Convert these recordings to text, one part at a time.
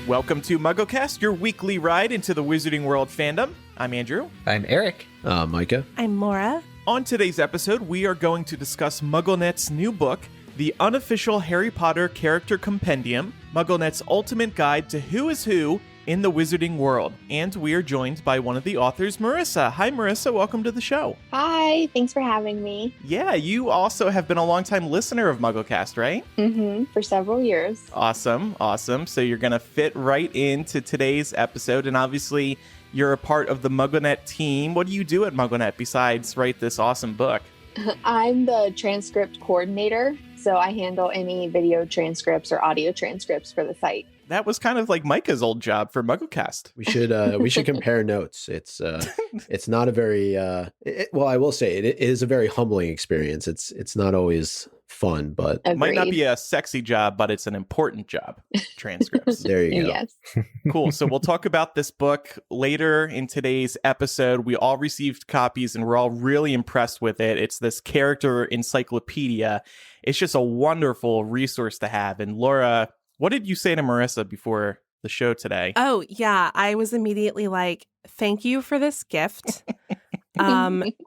Welcome to MuggleCast, your weekly ride into the Wizarding World fandom. I'm Andrew. I'm Eric. Micah. I'm Laura. On today's episode, we are going to discuss MuggleNet's new book, the Unofficial Harry Potter Character Compendium, MuggleNet's ultimate guide to who is who in the Wizarding World. And we are joined by one of the authors, Marissa. Hi, Marissa. Welcome to the show. Hi. Thanks for having me. Yeah, you also have been a longtime listener of MuggleCast, right? For several years. Awesome. So you're going to fit right into today's episode. And obviously, you're a part of the MuggleNet team. What do you do at MuggleNet besides write this awesome book? I'm the transcript coordinator, so I handle any video transcripts or audio transcripts for the site. That was kind of like Micah's old job for MuggleCast. We should compare notes. It's not a very well, I will say it is a very humbling experience. It's not always fun, but Agreed. It might not be a sexy job, but it's an important job. Transcripts. There you go. Yes. Cool. So we'll talk about this book later in today's episode. We all received copies and we're all really impressed with it. It's this character encyclopedia. It's just a wonderful resource to have. And Laura, what did you say to Marissa before the show today? Oh, yeah. I was immediately like, thank you for this gift.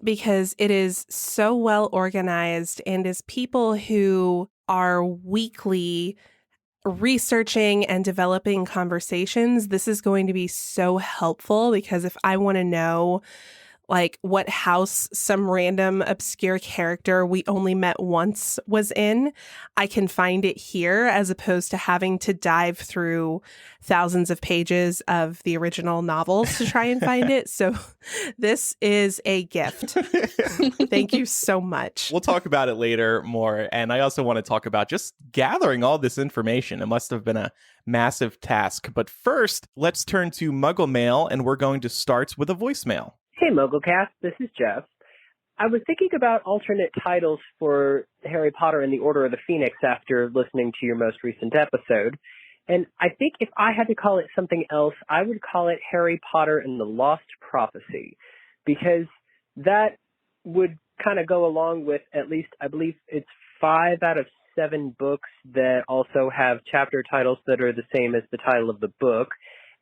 Because it is so well organized, and as people who are weekly researching and developing conversations, this is going to be so helpful, because if I want to know like what house some random obscure character we only met once was in, I can find it here, as opposed to having to dive through thousands of pages of the original novels to try and find it. So this is a gift. Thank you so much. We'll talk about it later more. And I also want to talk about just gathering all this information. It must have been a massive task. But first, let's turn to Muggle Mail, and we're going to start with a voicemail. Hey, MuggleCast, this is Jeff. I was thinking about alternate titles for Harry Potter and the Order of the Phoenix after listening to your most recent episode. And I think if I had to call it something else, I would call it Harry Potter and the Lost Prophecy, because that would kind of go along with at least, I believe it's 5 out of 7 books that also have chapter titles that are the same as the title of the book.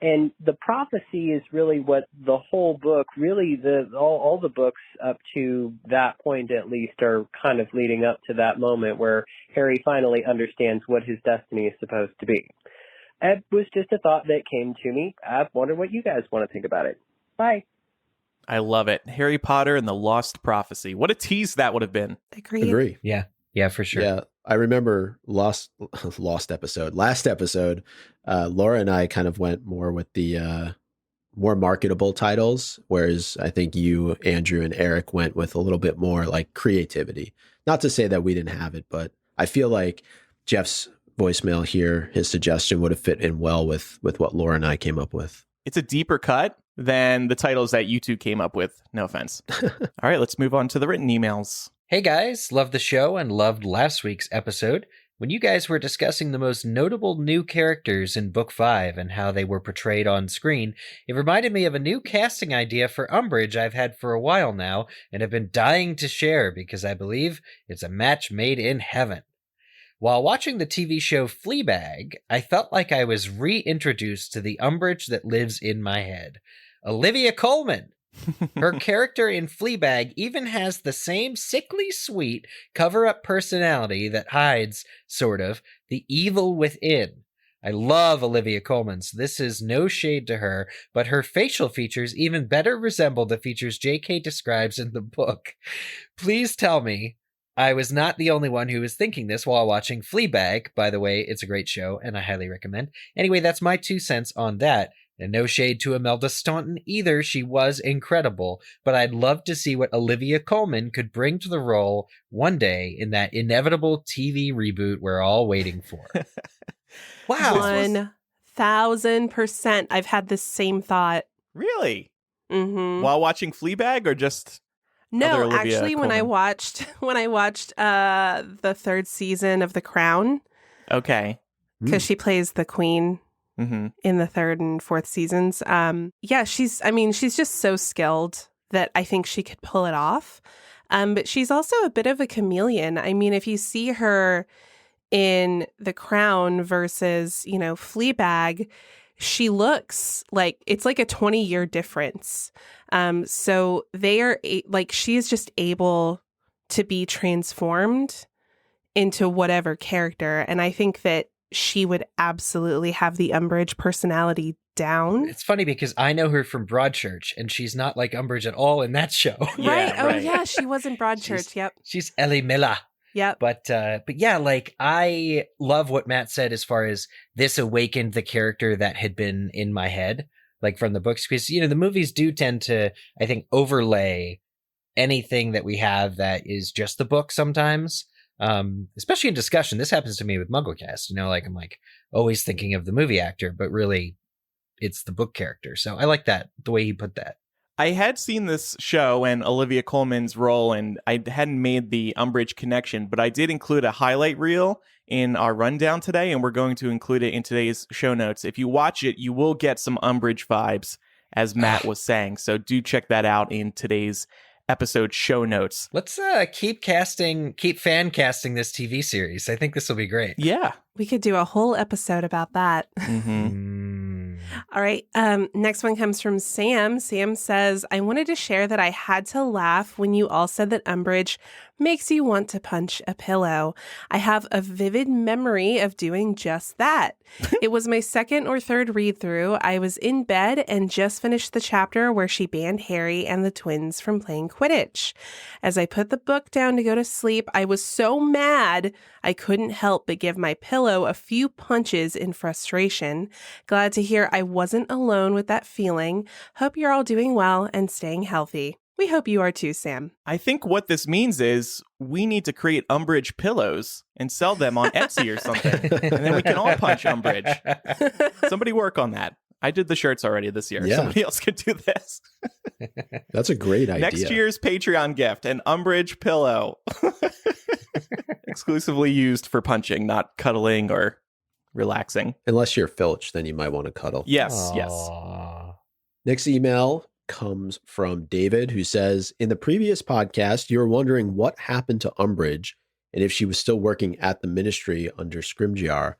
And the prophecy is really what the whole book, really all the books up to that point at least, are kind of leading up to that moment where Harry finally understands what his destiny is supposed to be. It was just a thought that came to me. I wonder what you guys want to think about it. Bye. I love it. Harry Potter and the Lost Prophecy. What a tease that would have been. Agree. Yeah, for sure. Yeah, I remember last episode, Laura and I kind of went more with the more marketable titles, whereas I think you, Andrew, and Eric went with a little bit more like creativity. Not to say that we didn't have it, but I feel like Jeff's voicemail here, his suggestion would have fit in well with what Laura and I came up with. It's a deeper cut than the titles that you two came up with. No offense. All right, let's move on to the written emails. Hey guys, loved the show and loved last week's episode. When you guys were discussing the most notable new characters in Book 5 and how they were portrayed on screen, it reminded me of a new casting idea for Umbridge I've had for a while now and have been dying to share because I believe it's a match made in heaven. While watching the TV show Fleabag, I felt like I was reintroduced to the Umbridge that lives in my head. Olivia Colman! Her character in Fleabag even has the same sickly sweet cover-up personality that hides, sort of, the evil within. I love Olivia Colman, so this is no shade to her, but her facial features even better resemble the features J.K. describes in the book. Please tell me I was not the only one who was thinking this while watching Fleabag. By the way, it's a great show, and I highly recommend. Anyway, that's my 2 cents on that. And no shade to Imelda Staunton either, she was incredible, but I'd love to see what Olivia Colman could bring to the role one day in that inevitable TV reboot we're all waiting for. Wow. 1000%. I've had the same thought. Really? Mm-hmm. While watching Fleabag or just other No, Olivia actually, when I watched the 3rd season of The Crown, Okay. because she plays the queen Mm-hmm. in the 3rd and 4th seasons. Yeah, she's just so skilled that I think she could pull it off. But she's also a bit of a chameleon. I mean, if you see her in The Crown versus, Fleabag, she looks like it's like a 20-year difference. So they are like, she is just able to be transformed into whatever character. And I think that she would absolutely have the Umbridge personality down. It's funny because I know her from Broadchurch, and she's not like Umbridge at all in that show. Right. Oh, right. yeah. She was in Broadchurch. Yep. She's Ellie Miller. Yep. But yeah, like I love what Matt said as far as this awakened the character that had been in my head, like from the books, because, you know, the movies do tend to, I think, overlay anything that we have that is just the book sometimes. Especially in discussion. This happens to me with MuggleCast, you know, like I'm like always thinking of the movie actor, but really it's the book character. So I like that, the way he put that. I had seen this show and Olivia Colman's role, and I hadn't made the Umbridge connection, but I did include a highlight reel in our rundown today, and we're going to include it in today's show notes. If you watch it, you will get some Umbridge vibes, as Matt was saying. So do check that out in today's episode show notes. Let's keep fan casting this TV series. I think this will be great. Yeah. We could do a whole episode about that. All right. Next one comes from Sam. Sam says, I wanted to share that I had to laugh when you all said that Umbridge makes you want to punch a pillow. I have a vivid memory of doing just that. It was my second or third read through. I was in bed and just finished the chapter where she banned Harry and the twins from playing Quidditch. As I put the book down to go to sleep, I was so mad I couldn't help but give my pillow a few punches in frustration. Glad to hear I wasn't alone with that feeling. Hope you're all doing well and staying healthy. We hope you are too, Sam. I think what this means is we need to create Umbridge pillows and sell them on Etsy or something. And then we can all punch Umbridge. Somebody work on that. I did the shirts already this year. Yeah. Somebody else could do this. That's a great idea. Next year's Patreon gift, an Umbridge pillow. Exclusively used for punching, not cuddling or relaxing. Unless you're Filch, then you might want to cuddle. Yes, yes. Next email comes from David, who says, in the previous podcast, you were wondering what happened to Umbridge and if she was still working at the ministry under Scrimgeour.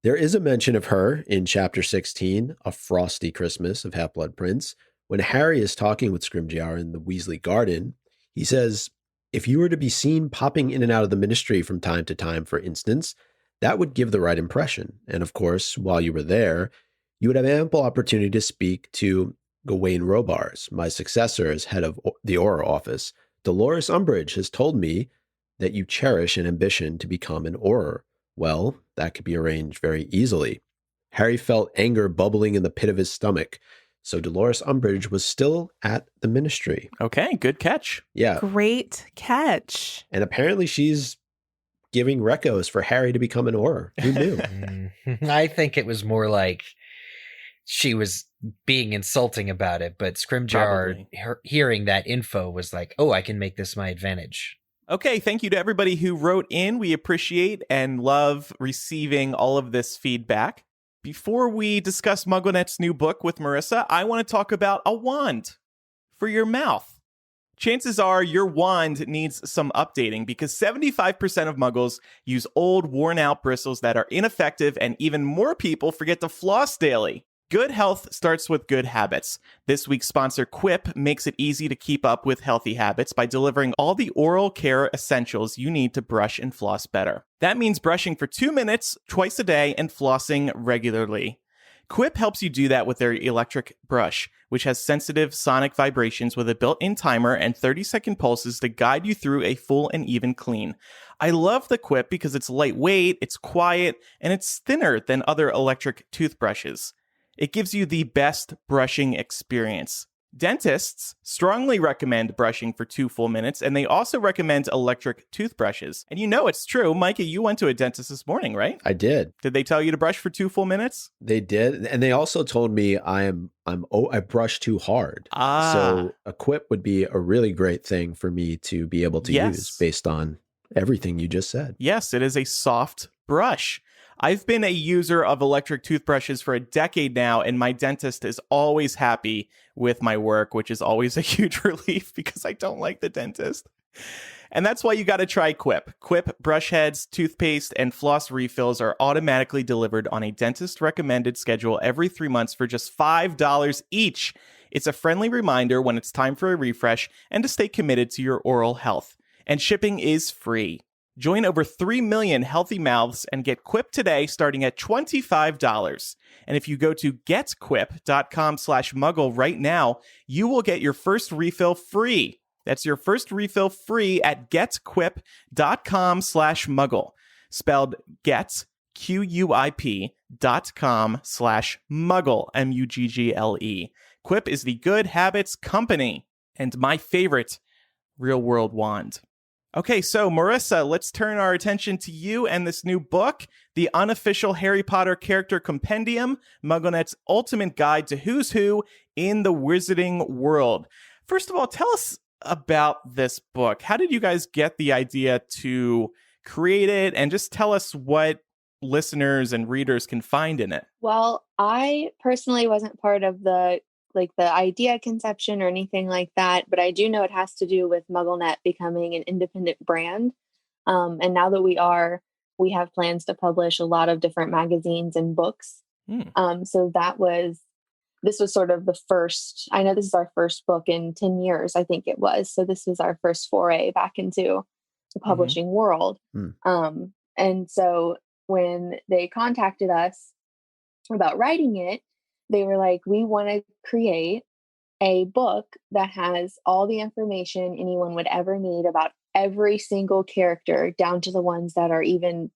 There is a mention of her in chapter 16, A Frosty Christmas of Half-Blood Prince. When Harry is talking with Scrimgeour in the Weasley garden, he says, if you were to be seen popping in and out of the ministry from time to time, for instance, that would give the right impression. And of course, while you were there, you would have ample opportunity to speak to Gawain Robards, my successor as head of the Auror office. Dolores Umbridge has told me that you cherish an ambition to become an Auror. Well, that could be arranged very easily. Harry felt anger bubbling in the pit of his stomach, so Dolores Umbridge was still at the ministry. Okay, good catch. Yeah. Great catch. And apparently she's giving recos for Harry to become an Auror. Who knew? I think it was more like she was being insulting about it, but Scrimgeour hearing that info was like, oh, I can make this my advantage. Okay, thank you to everybody who wrote in. We appreciate and love receiving all of this feedback. Before we discuss MuggleNet's new book with Marissa, I want to talk about a wand for your mouth. Chances are your wand needs some updating because 75% of Muggles use old, worn-out bristles that are ineffective, and even more people forget to floss daily. Good health starts with good habits. This week's sponsor, Quip, makes it easy to keep up with healthy habits by delivering all the oral care essentials you need to brush and floss better. That means brushing for 2 minutes twice a day and flossing regularly. Quip helps you do that with their electric brush, which has sensitive sonic vibrations with a built-in timer and 30-second pulses to guide you through a full and even clean. I love the Quip because it's lightweight, it's quiet, and it's thinner than other electric toothbrushes. It gives you the best brushing experience. Dentists strongly recommend brushing for 2 full minutes, and they also recommend electric toothbrushes. And you know it's true. Micah, you went to a dentist this morning, right? I did. Did they tell you to brush for 2 full minutes? They did. And they also told me I brush too hard. So a Quip would be a really great thing for me to be able to use based on everything you just said. Yes, it is a soft brush. I've been a user of electric toothbrushes for a decade now, and my dentist is always happy with my work, which is always a huge relief because I don't like the dentist. And that's why you got to try Quip. Quip brush heads, toothpaste, and floss refills are automatically delivered on a dentist-recommended schedule every 3 months for just $5 each. It's a friendly reminder when it's time for a refresh and to stay committed to your oral health. And shipping is free. Join over 3 million healthy mouths and get Quip today starting at $25. And if you go to getquip.com/muggle right now, you will get your first refill free. That's your first refill free at getquip.com/muggle. Spelled get, QUIP.com/muggle, MUGGLE. Quip is the Good Habits Company and my favorite real-world wand. Okay, so Marissa, let's turn our attention to you and this new book, the Unofficial Harry Potter Character Compendium, MuggleNet's ultimate guide to who's who in the wizarding world. First of all, tell us about this book. How did you guys get the idea to create it? And just tell us what listeners and readers can find in it. Well, I personally wasn't part of the idea conception or anything like that, but I do know it has to do with MuggleNet becoming an independent brand. And now that we have plans to publish a lot of different magazines and books. So this was sort of the first, I know this is our first book in 10 years, I think it was. So this was our first foray back into the publishing world. And so when they contacted us about writing it, they were like, we want to create a book that has all the information anyone would ever need about every single character, down to the ones that are even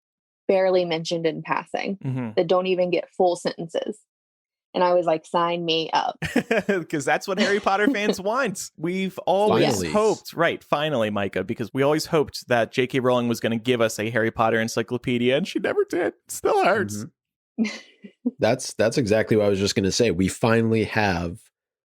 barely mentioned in passing, that don't even get full sentences. And I was like, sign me up. Because that's what Harry Potter fans want. We've always hoped, right, finally, Micah, because we always hoped that J.K. Rowling was going to give us a Harry Potter encyclopedia, and she never did. It still hurts. That's exactly what I was just going to say. We finally have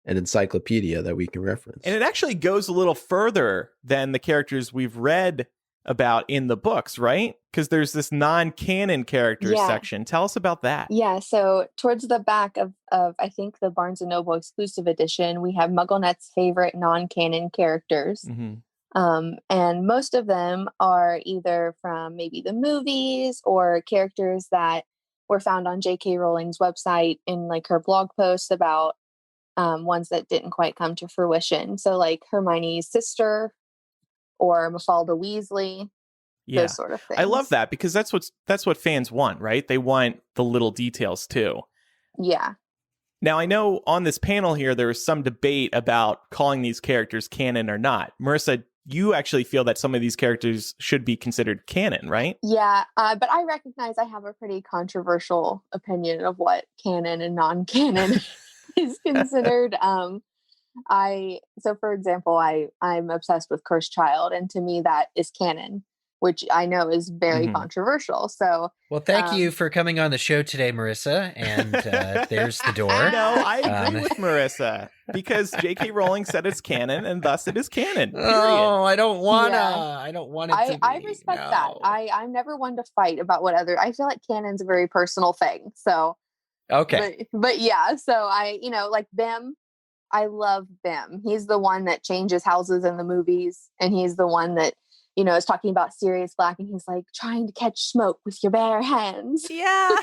an encyclopedia that we can reference. And it actually goes a little further than the characters we've read about in the books, right? Because there's this non-canon characters section. Tell us about that. Yeah, so towards the back of I think the Barnes & Noble exclusive edition, we have MuggleNet's favorite non-canon characters. And most of them are either from maybe the movies or characters that were found on J.K. Rowling's website in like her blog posts about ones that didn't quite come to fruition. So like Hermione's sister or Mafalda Weasley, those sort of things. I love that because that's what fans want, right? They want the little details too. Yeah. Now, I know on this panel here, there was some debate about calling these characters canon or not. Marissa, you actually feel that some of these characters should be considered canon, right? Yeah, but I recognize I have a pretty controversial opinion of what canon and non-canon is considered. So for example, I'm obsessed with Cursed Child, and to me that is canon, which I know is very controversial. So, well, thank you for coming on the show today, Marissa. And there's the door. No, I agree with Marissa because J.K. Rowling said it's canon, and thus it is canon. Period. Oh, I don't wanna. I don't want it to be. I respect that. I'm never one to fight about what other. I feel like canon's a very personal thing. So, okay, but yeah. So like Bim. I love Bim. He's the one that changes houses in the movies, and he's the one that is talking about Sirius Black, and he's like trying to catch smoke with your bare hands. Yeah.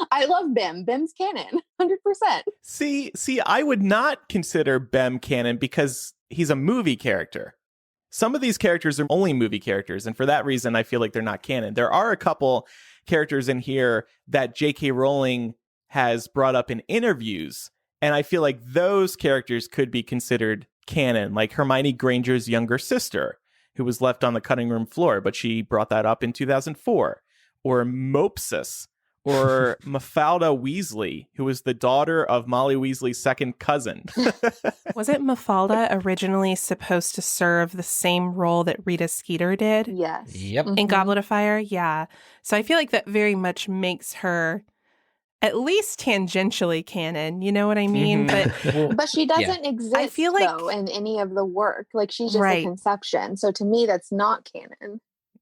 I love Bim. Bim's canon, 100%. See, I would not consider Bim canon because he's a movie character. Some of these characters are only movie characters, and for that reason, I feel like they're not canon. There are a couple characters in here that J.K. Rowling has brought up in interviews, and I feel like those characters could be considered canon, like Hermione Granger's younger sister, who was left on the cutting room floor, but she brought that up in 2004. Or Mopsus, or Mafalda Weasley, who was the daughter of Molly Weasley's second cousin. Was it Mafalda originally supposed to serve the same role that Rita Skeeter did? Yes. Yep. In Goblet of Fire? Yeah. So I feel like that very much makes her at least tangentially canon, you know what I mean? But she doesn't exist, I feel like, though, in any of the work. Like, she's just a conception. So to me, that's not canon.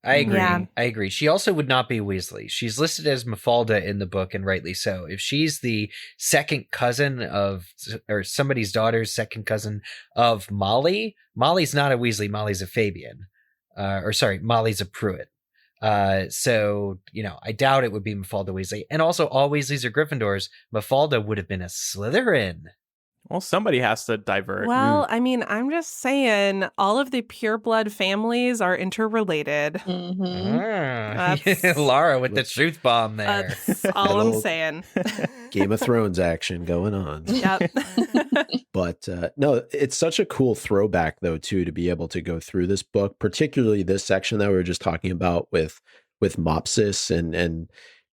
I agree. Yeah. I agree. She also would not be Weasley. She's listed as Mafalda in the book, and rightly so. If she's the second cousin of, or somebody's daughter's second cousin of Molly, Molly's not a Weasley. Molly's a Fabian. Molly's a Pruitt. So, I doubt it would be Mafalda Weasley. And also, all Weasleys are Gryffindors. Mafalda would have been a Slytherin. Well, somebody has to divert. Well, I mean, I'm just saying all of the pureblood families are interrelated. Mm-hmm. Laura with the truth bomb there. That's all I'm saying. Game of Thrones action going on. Yep. But no, it's such a cool throwback, though, too, to be able to go through this book, particularly this section that we were just talking about with Mopsis and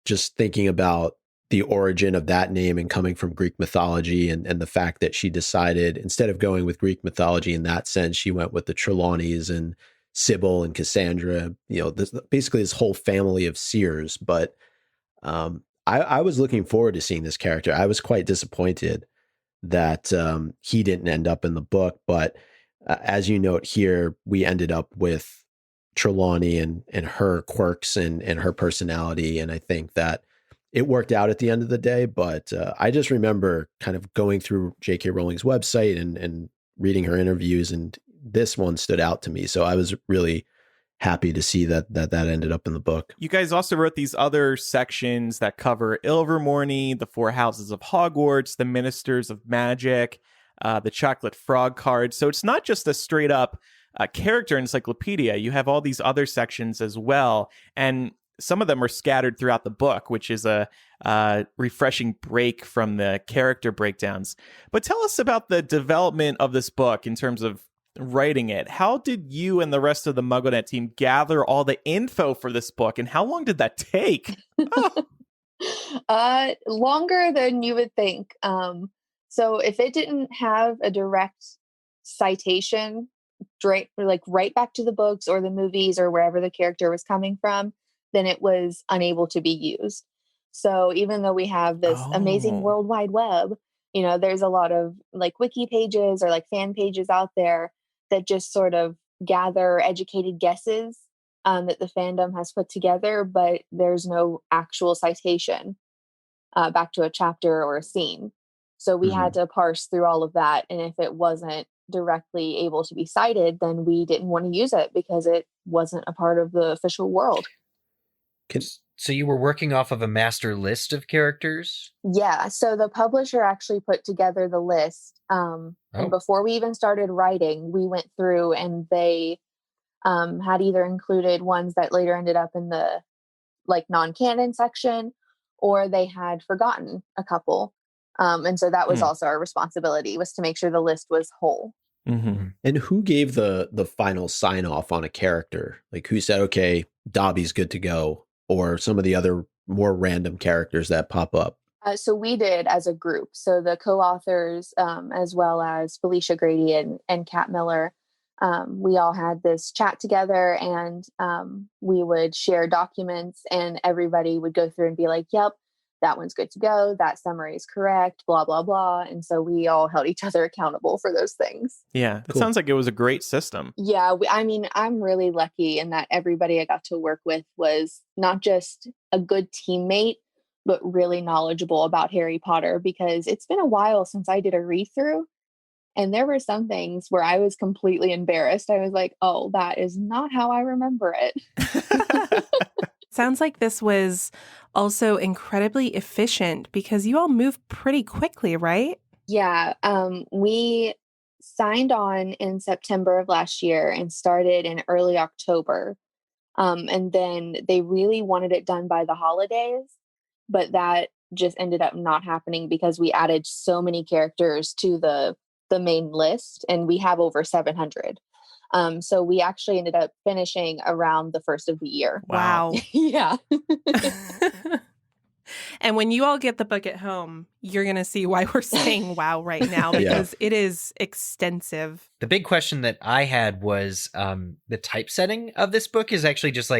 just thinking about the origin of that name and coming from Greek mythology and the fact that she decided, instead of going with Greek mythology in that sense, she went with the Trelawneys and Sybil and Cassandra, basically this whole family of seers. But I was looking forward to seeing this character. I was quite disappointed that he didn't end up in the book. But as you note here, we ended up with Trelawney and her quirks and her personality. And I think that it worked out at the end of the day. But I just remember kind of going through J.K. Rowling's website and reading her interviews, and this one stood out to me. So I was really happy to see that ended up in the book. You guys also wrote these other sections that cover Ilvermorny, the Four Houses of Hogwarts, the Ministers of Magic, the Chocolate Frog card. So it's not just a straight up character encyclopedia. You have all these other sections as well. And some of them are scattered throughout the book, which is a refreshing break from the character breakdowns. But tell us about the development of this book in terms of writing it. How did you and the rest of the MuggleNet team gather all the info for this book, and how long did that take? Longer than you would think. So if it didn't have a direct citation, right back to the books or the movies or wherever the character was coming from, then it was unable to be used. So even though we have this amazing World Wide Web, there's a lot of wiki pages or fan pages out there that just sort of gather educated guesses that the fandom has put together, but there's no actual citation back to a chapter or a scene. So we had to parse through all of that. And if it wasn't directly able to be cited, then we didn't want to use it because it wasn't a part of the official world. So you were working off of a master list of characters? Yeah. So the publisher actually put together the list. And before we even started writing, we went through and they had either included ones that later ended up in the non-canon section, or they had forgotten a couple. And so that was also our responsibility, was to make sure the list was whole. Mm-hmm. And who gave the final sign off on a character? Who said, okay, Dobby's good to go? Or some of the other more random characters that pop up? So we did as a group. So the co-authors, as well as Felicia Grady and Kat Miller, we all had this chat together, and we would share documents, and everybody would go through and be like, yep, that one's good to go. That summary is correct, blah, blah, blah. And so we all held each other accountable for those things. Yeah, it sounds like it was a great system. Yeah, I'm really lucky in that everybody I got to work with was not just a good teammate, but really knowledgeable about Harry Potter, because it's been a while since I did a read-through. And there were some things where I was completely embarrassed. I was like, oh, that is not how I remember it. Sounds like this was also incredibly efficient because you all moved pretty quickly, right? Yeah. We signed on in September of last year and started in early October. And then they really wanted it done by the holidays, but that just ended up not happening because we added so many characters to the main list, and we have over 700. So we actually ended up finishing around the first of the year. Wow. Yeah. And when you all get the book at home, you're going to see why we're saying wow right now, because it is extensive. The big question that I had was the typesetting of this book is actually just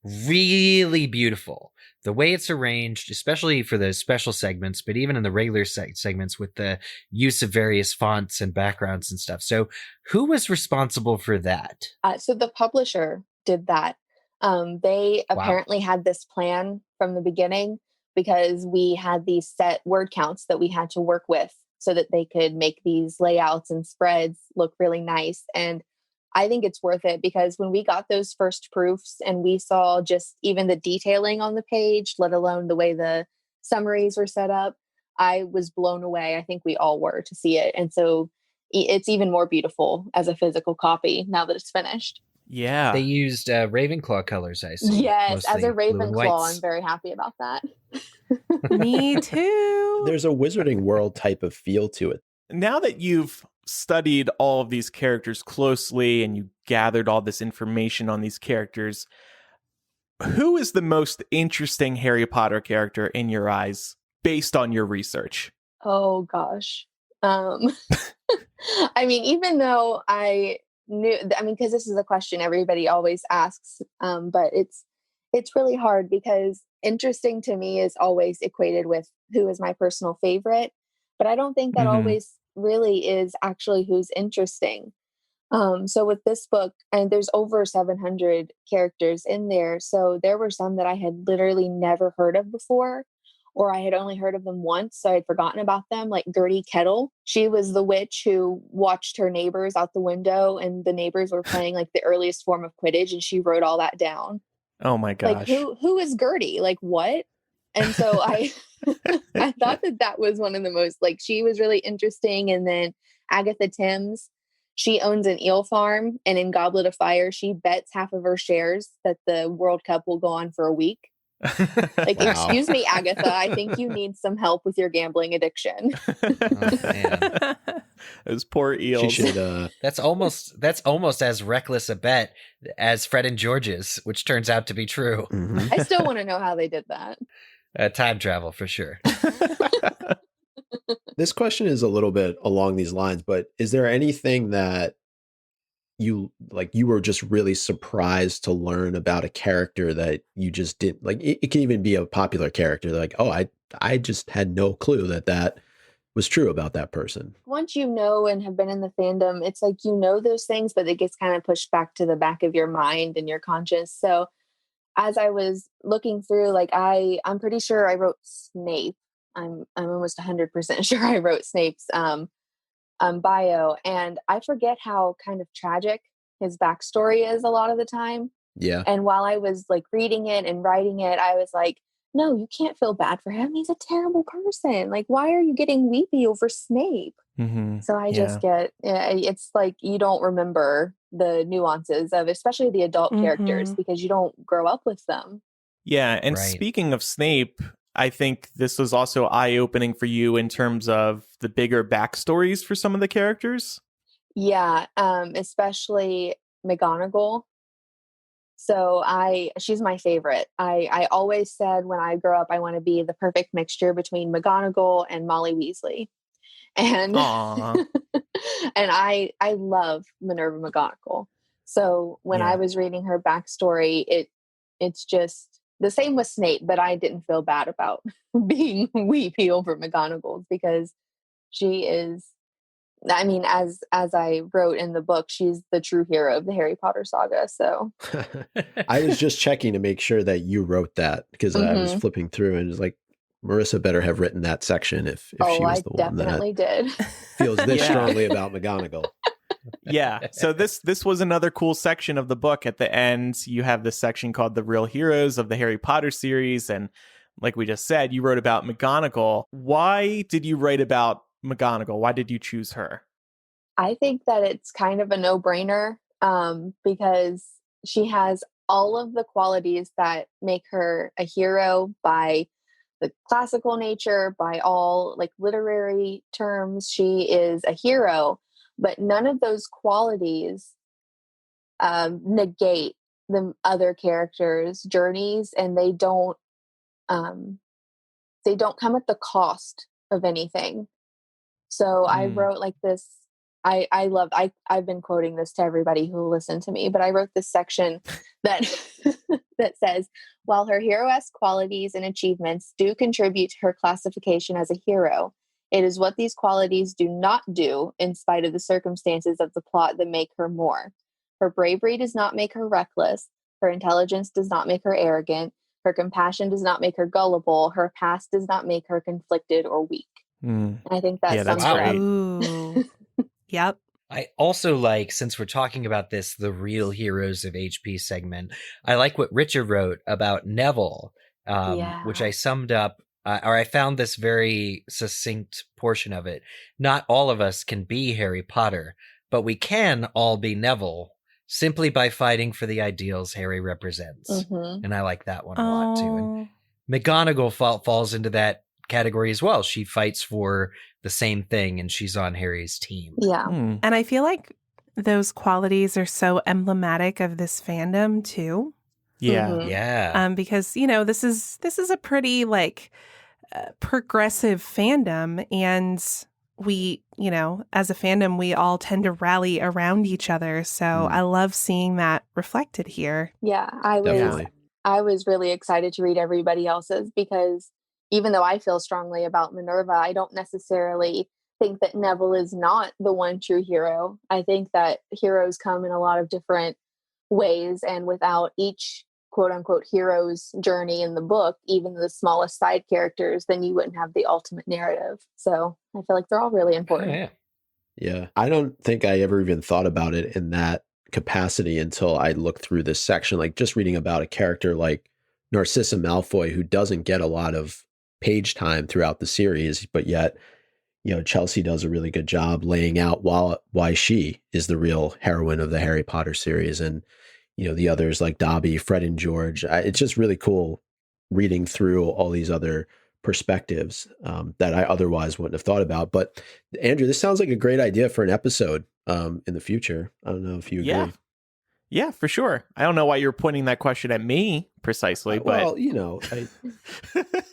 really beautiful. The way it's arranged, especially for the special segments, but even in the regular segments with the use of various fonts and backgrounds and stuff. So who was responsible for that? So the publisher did that. They Wow. apparently had this plan from the beginning because we had these set word counts that we had to work with so that they could make these layouts and spreads look really nice. And I think it's worth it because when we got those first proofs and we saw just even the detailing on the page, let alone the way the summaries were set up, I was blown away. I think we all were to see it. And so it's even more beautiful as a physical copy now that it's finished. Yeah. They used Ravenclaw colors, I see. Yes, as a mostly blue and Ravenclaw, whites. I'm very happy about that. Me too. There's a Wizarding World type of feel to it. Now that you've studied all of these characters closely and you gathered all this information on these characters, who is the most interesting Harry Potter character in your eyes based on your research? Oh gosh. I mean, even though I knew, because this is a question everybody always asks, but it's really hard because interesting to me is always equated with who is my personal favorite, but I don't think that always really is actually who's interesting. So with this book, and there's over 700 characters in there, so there were some that I had literally never heard of before, or I had only heard of them once, so I'd forgotten about them, like Gertie Kettle. She was the witch who watched her neighbors out the window, and the neighbors were playing like the earliest form of Quidditch, and she wrote all that down. Oh my gosh. Like, who is Gertie? Like, what? And so I I thought that was one of the most, like, she was really interesting. And then Agatha Timms, she owns an eel farm, and in Goblet of Fire, she bets half of her shares that the World Cup will go on for a week. Like, Wow. excuse me, Agatha, I think you need some help with your gambling addiction. Oh, man. Those poor She eels. should. That's almost as reckless a bet as Fred and George's, which turns out to be true. Mhm. I still want to know how they did that. Time travel for sure. This question is a little bit along these lines, but is there anything that you were just really surprised to learn about a character that you just didn't like? It can even be a popular character. Like, oh, I just had no clue that was true about that person. Once you know and have been in the fandom, it's like you know those things, but it gets kind of pushed back to the back of your mind and your conscience. So as I was looking through, like I'm pretty sure I wrote Snape. I'm almost 100% sure I wrote Snape's bio, and I forget how kind of tragic his backstory is a lot of the time. Yeah. And while I was like reading it and writing it, I was like, no, you can't feel bad for him. He's a terrible person. Like, why are you getting weepy over Snape? So I just get, it's like you don't remember the nuances of especially the adult characters because you don't grow up with them. Yeah, and Right. Speaking of Snape, I think this was also eye-opening for you in terms of the bigger backstories for some of the characters. Yeah, especially McGonagall. So she's my favorite. I always said when I grow up, I want to be the perfect mixture between McGonagall and Molly Weasley. And Aw. and I love Minerva McGonagall. So when I was reading her backstory, it's just the same with Snape, but I didn't feel bad about being weepy over McGonagall because she is, I mean, as I wrote in the book, she's the true hero of the Harry Potter saga. So I was just checking to make sure that you wrote that because I was flipping through and it was like, Marissa better have written that section if she was the one that definitely did. feels this Yeah. strongly about McGonagall. Yeah. So this was another cool section of the book. At the end, you have this section called The Real Heroes of the Harry Potter series. And like we just said, you wrote about McGonagall. Why did you write about McGonagall? Why did you choose her? I think that it's kind of a no-brainer because she has all of the qualities that make her a hero by the classical nature, by all like literary terms. She is a hero, but none of those qualities negate the other characters' journeys, and they don't come at the cost of anything. So I wrote like this. I've been quoting this to everybody who listened to me, but I wrote this section that that says, while her hero-esque qualities and achievements do contribute to her classification as a hero, it is what these qualities do not do in spite of the circumstances of the plot that make her more. Her bravery does not make her reckless, Her intelligence does not make her arrogant. Her compassion does not make her gullible. Her past does not make her conflicted or weak. Mm. And I think that Yeah, that's sums it great. up. Ooh. Yep. I also like, since we're talking about this, the real heroes of HP segment, I like what Richard wrote about Neville, which I summed up, or I found this very succinct portion of it. Not all of us can be Harry Potter, but we can all be Neville simply by fighting for the ideals Harry represents. Mm-hmm. And I like that one a lot too. And McGonagall falls into that category as well. She fights for the same thing and she's on Harry's team. Yeah. Mm. And I feel like those qualities are so emblematic of this fandom too. Yeah. Mhm. Yeah. Because, you know, this is a pretty like progressive fandom, and we, you know, as a fandom, we all tend to rally around each other. So I love seeing that reflected here. Yeah. Definitely. I was really excited to read everybody else's, because even though I feel strongly about Minerva, I don't necessarily think that Neville is not the one true hero. I think that heroes come in a lot of different ways, and without each quote unquote hero's journey in the book, even the smallest side characters, then you wouldn't have the ultimate narrative. So I feel like they're all really important. Oh, yeah. Yeah. I don't think I ever even thought about it in that capacity until I looked through this section, like just reading about a character like Narcissa Malfoy, who doesn't get a lot of page time throughout the series, but yet, you know, Chelsea does a really good job laying out why she is the real heroine of the Harry Potter series. And, you know, the others like Dobby, Fred and George. It's just really cool reading through all these other perspectives that I otherwise wouldn't have thought about. But Andrew, this sounds like a great idea for an episode in the future. I don't know if you agree. Yeah, for sure. I don't know why you're pointing that question at me precisely, but Well, you know,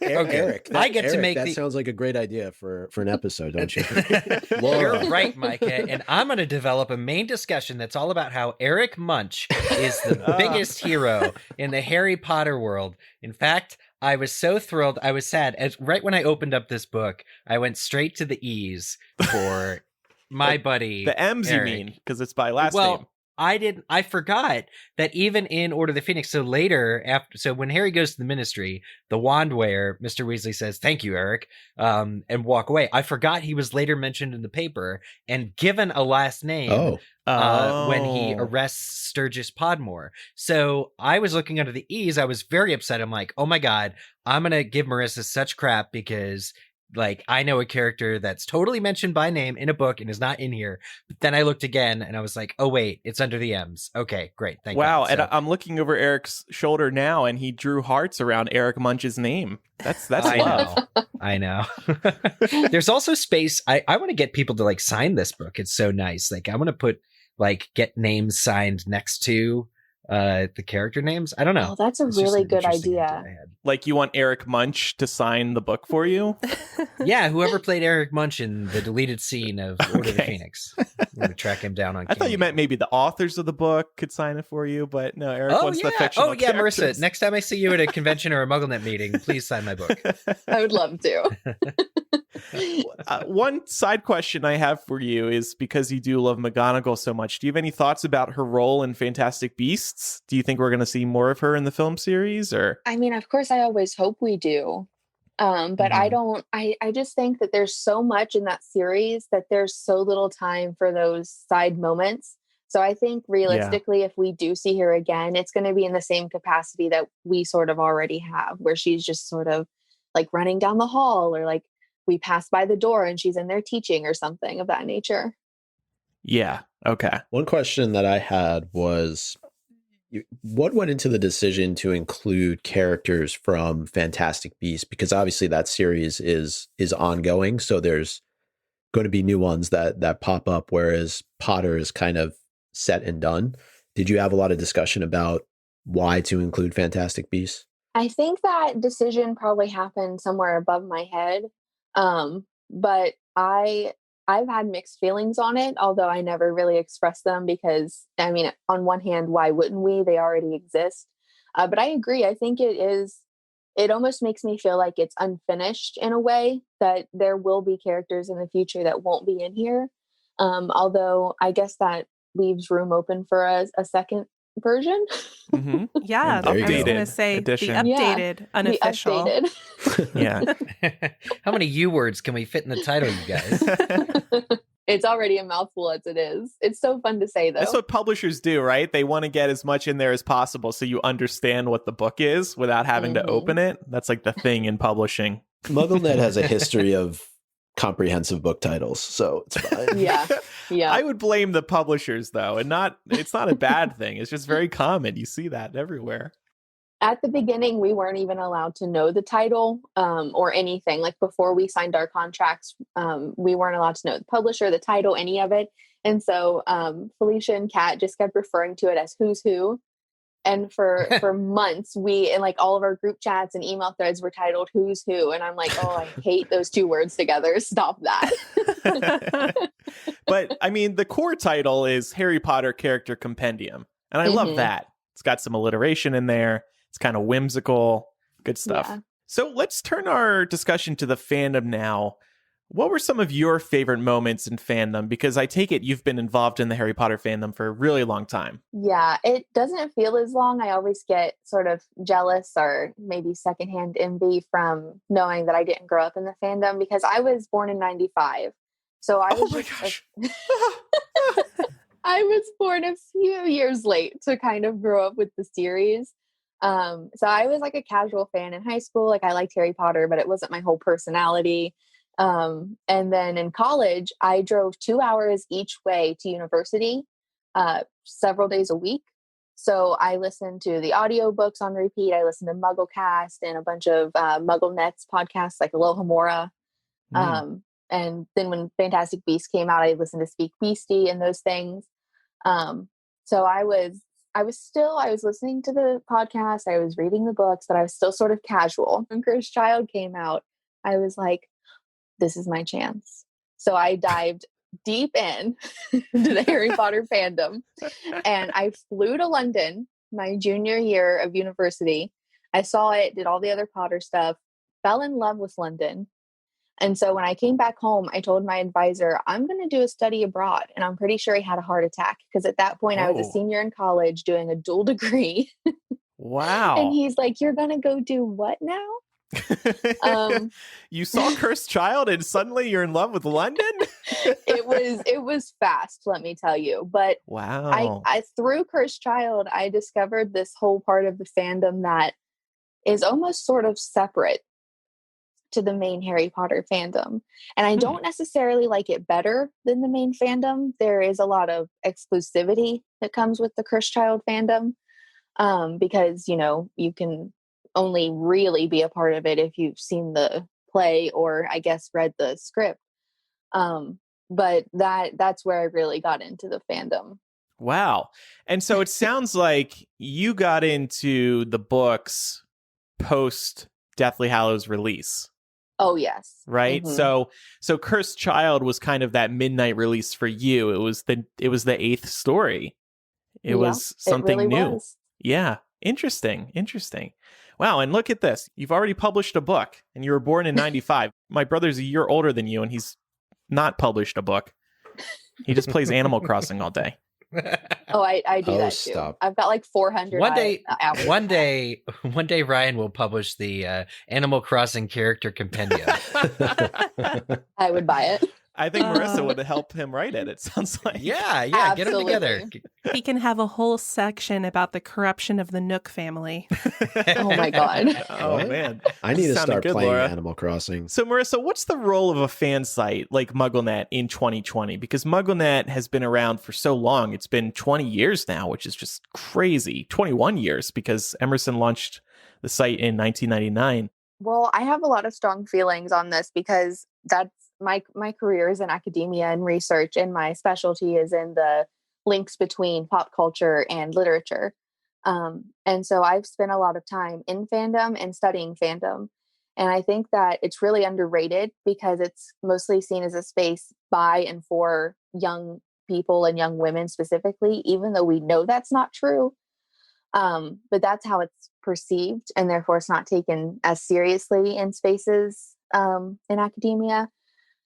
Eric, I get to Eric, make that the- sounds like a great idea for an episode, don't you? You're Laura. right, Micah. And I'm going to develop a main discussion that's all about how Eric Munch is the biggest hero in the Harry Potter world. In fact, I was so thrilled. I was sad. Right when I opened up this book, I went straight to the E's for my buddy. the M's Eric. you mean, because it's by last name. I forgot that even in Order of the Phoenix, so later, so when Harry goes to the Ministry, the wand wearer, Mr. Weasley says, "Thank you, Eric," and walk away. I forgot he was later mentioned in the paper and given a last name when he arrests Sturgis Podmore. So I was looking under the E's. I was very upset. I'm like, oh my God, I'm going to give Marissa such crap because like I know a character that's totally mentioned by name in a book and is not in here. But then I looked again and I was like, oh wait, it's under the M's. Okay, great. Thank Wow, God. and So, I'm looking over Eric's shoulder now, and he drew hearts around Eric Munch's name. That's I love. know. I know. There's also space. I want to get people to like sign this book. It's so nice. Like I want to put like get names signed next to the character names. I don't know. Oh, that's a It's just really an good interesting idea. I had. Like you want Eric Munch to sign the book for you? Yeah, whoever played Eric Munch in the deleted scene of Order of the Okay. Phoenix. I'm going to track him down on I thought you Cameo. meant maybe the authors of the book could sign it for you, but no, Eric wants the fictional Marissa. characters. Next time I see you at a convention or a MuggleNet meeting, please sign my book. I would love to. One side question I have for you is because you do love McGonagall so much, do you have any thoughts about her role in Fantastic Beasts? Do you think we're going to see more of her in the film series, or? I mean, of course, I always hope we do. But I don't, I just think that there's so much in that series that there's so little time for those side moments. So I think realistically, if we do see her again, it's going to be in the same capacity that we sort of already have, where she's just sort of like running down the hall, or like we pass by the door and she's in there teaching or something of that nature. Yeah. Okay. One question that I had was, what went into the decision to include characters from Fantastic Beasts? Because obviously that series is ongoing, so there's going to be new ones that pop up, whereas Potter is kind of set and done. Did you have a lot of discussion about why to include Fantastic Beasts? I think that decision probably happened somewhere above my head. But I've had mixed feelings on it, although I never really expressed them because, I mean, on one hand, why wouldn't we? They already exist. But I agree. I think it almost makes me feel like it's unfinished in a way, that there will be characters in the future that won't be in here. Although I guess that leaves room open for a second version. Mm-hmm. Yeah, There you I was go. going to say Edition. the Yeah, updated, the unofficial. updated. Yeah. How many U words can we fit in the title, you guys? It's already a mouthful as it is. It's so fun to say, though. That's what publishers do, right? They want to get as much in there as possible so you understand what the book is without having to open it. That's like the thing in publishing. MuggleNet has a history of comprehensive book titles, so it's fine. Yeah. I would blame the publishers though, and it's not a bad thing. It's just very common. You see that everywhere. At the beginning, we weren't even allowed to know the title or anything. Like before we signed our contracts, we weren't allowed to know the publisher, the title, any of it. And so Felicia and Kat just kept referring to it as Who's Who. And for months, we, in like all of our group chats and email threads were titled Who's Who. And I'm like, oh, I hate those two words together. Stop that. But I mean, the core title is Harry Potter Character Compendium. And I love that. It's got some alliteration in there. It's kind of whimsical. Good stuff. Yeah. So let's turn our discussion to the fandom now. What were some of your favorite moments in fandom? Because I take it you've been involved in the Harry Potter fandom for a really long time. Yeah, it doesn't feel as long. I always get sort of jealous or maybe secondhand envy from knowing that I didn't grow up in the fandom because I was born in 95. So I was I was born a few years late to kind of grow up with the series. So I was like a casual fan in high school. Like I liked Harry Potter, but it wasn't my whole personality. And then in college, I drove 2 hours each way to university, several days a week. So I listened to the audiobooks on repeat. I listened to MuggleCast and a bunch of MuggleNet's podcasts like Aloha Mora. And then when Fantastic Beasts came out, I listened to Speak Beastie and those things. So I was listening to the podcast. I was reading the books, but I was still sort of casual. When Cursed Child came out, I was like, this is my chance. So I dived deep in to the Harry Potter fandom. And I flew to London my junior year of university. I saw it, did all the other Potter stuff, fell in love with London. And so when I came back home, I told my advisor, I'm going to do a study abroad. And I'm pretty sure he had a heart attack because at that point I was a senior in college doing a dual degree. Wow. And he's like, you're going to go do what now? You saw Cursed Child and suddenly you're in love with London? It was fast, let me tell you. But wow. I through Cursed Child, I discovered this whole part of the fandom that is almost sort of separate to the main Harry Potter fandom. And I don't necessarily like it better than the main fandom. There is a lot of exclusivity that comes with the Cursed Child fandom. Because, you can only really be a part of it if you've seen the play or I guess read the script. But that's where I really got into the fandom. Wow. And so it sounds like you got into the books post Deathly Hallows release. Oh, yes. Right. So Cursed Child was kind of that midnight release for you. It was the 8th story. It was something really new. Was. Yeah. Interesting. Wow. And look at this. You've already published a book and you were born in 95. My brother's a year older than you and he's not published a book. He just plays Animal Crossing all day. Oh, I do that too. Stop. I've got like 400 hours. One day Ryan will publish the Animal Crossing Character Compendium. I would buy it. I think Marissa would help him write it. It sounds like. Yeah, Absolutely. get them together. He can have a whole section about the corruption of the Nook family. Oh my God. Oh What? man. I need to Sounded start good, playing Laura. Animal Crossing. So Marissa, what's the role of a fan site like MuggleNet in 2020? Because MuggleNet has been around for so long. It's been 20 years now, which is just crazy. 21 years because Emerson launched the site in 1999. Well, I have a lot of strong feelings on this because that's my career is in academia and research, and my specialty is in the links between pop culture and literature. And so I've spent a lot of time in fandom and studying fandom. And I think that it's really underrated because it's mostly seen as a space by and for young people and young women specifically, even though we know that's not true. But that's how it's perceived, and therefore it's not taken as seriously in spaces in academia.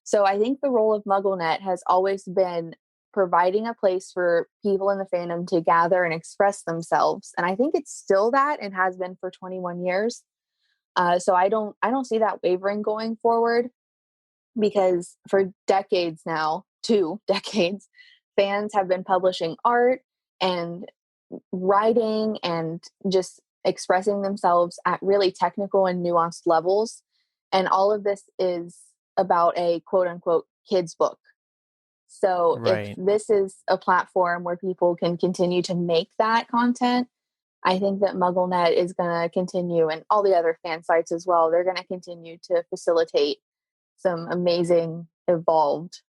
So I think the role of MuggleNet has always been providing a place for people in the fandom to gather and express themselves. And I think it's still that and has been for 21 years. So I don't see that wavering going forward, because for decades now, 2 decades, fans have been publishing art and writing and just expressing themselves at really technical and nuanced levels. And all of this is about a quote unquote kids book. So if this is a platform where people can continue to make that content, I think that MuggleNet is going to continue, and all the other fan sites as well, they're going to continue to facilitate some amazing, evolved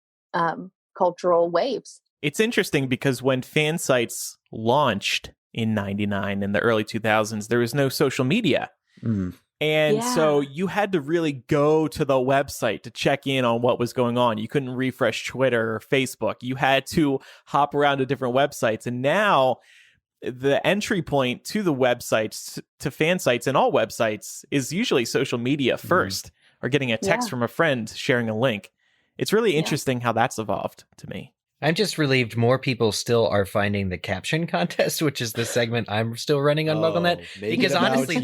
cultural waves. It's interesting because when fan sites launched in 99 in the early 2000s, there was no social media. And so you had to really go to the website to check in on what was going on. You couldn't refresh Twitter or Facebook. You had to hop around to different websites. And now the entry point to the websites, to fan sites and all websites, is usually social media first, or getting a text from a friend sharing a link. It's really interesting how that's evolved to me. I'm just relieved more people still are finding the caption contest, which is the segment I'm still running on MuggleNet. Because honestly,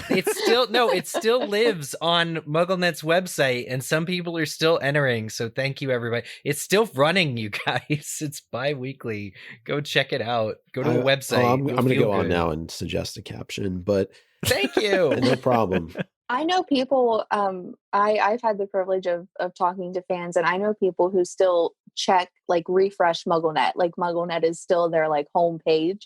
it still lives on MuggleNet's website, and some people are still entering. So thank you, everybody. It's still running, you guys. It's bi-weekly. Go check it out. Go to a website. I'm going to go on now and suggest a caption, but thank you. No problem. I know people, I've had the privilege of talking to fans, and I know people who still check, like, refresh MuggleNet. Like, MuggleNet is still their, like, homepage.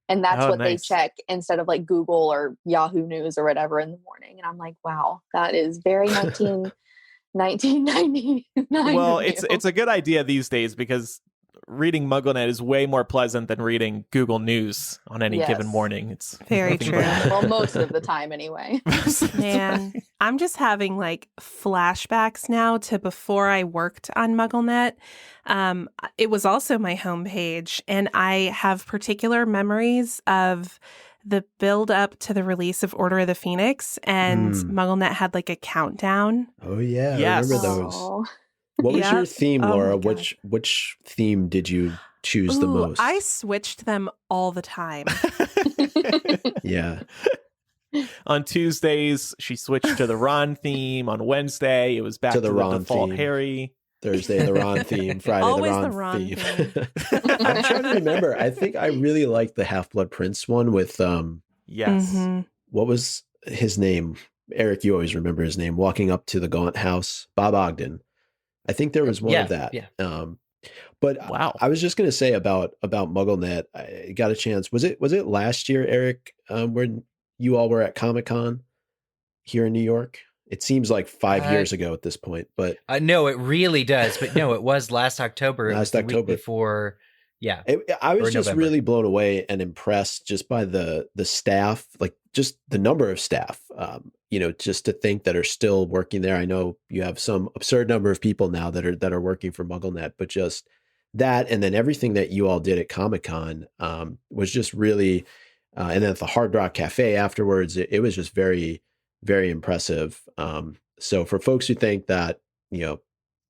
And that's what they check instead of, like, Google or Yahoo News or whatever in the morning. And I'm like, wow, that is very 1999. Well, it's a good idea these days, because reading MuggleNet is way more pleasant than reading Google News on any given morning. It's very true. Well, most of the time anyway. Man, I'm just having like flashbacks now to before I worked on MuggleNet. It was also my homepage, and I have particular memories of the build up to the release of Order of the Phoenix, and MuggleNet had like a countdown. Oh yeah, yes. I remember those. What was your theme, Laura? Which theme did you choose the most? I switched them all the time. Yeah. On Tuesdays, she switched to the Ron theme. On Wednesday, it was back to the default theme. Harry. Thursday, the Ron theme. Friday, always the Ron theme. I'm trying to remember. I think I really liked the Half-Blood Prince one with what was his name? Eric, you always remember his name. Walking up to the Gaunt House, Bob Ogden. I think there was one of that. Yeah. But wow. I was just going to say about MuggleNet. I got a chance. Was it last year, Eric, when you all were at Comic-Con here in New York? It seems like 5 years ago at this point, but no, it really does. But no, it was last October. Last October, week before. Yeah, I was just November. really blown away and impressed just by the staff, like just the number of staff. Just to think that are still working there. I know you have some absurd number of people now that are working for MuggleNet, but just that, and then everything that you all did at Comic-Con was just really, and then at the Hard Rock Cafe afterwards, it was just very, very impressive. So for folks who think that the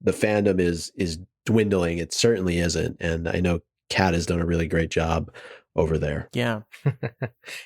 fandom is dwindling, it certainly isn't, and I know Kat has done a really great job over there. Yeah.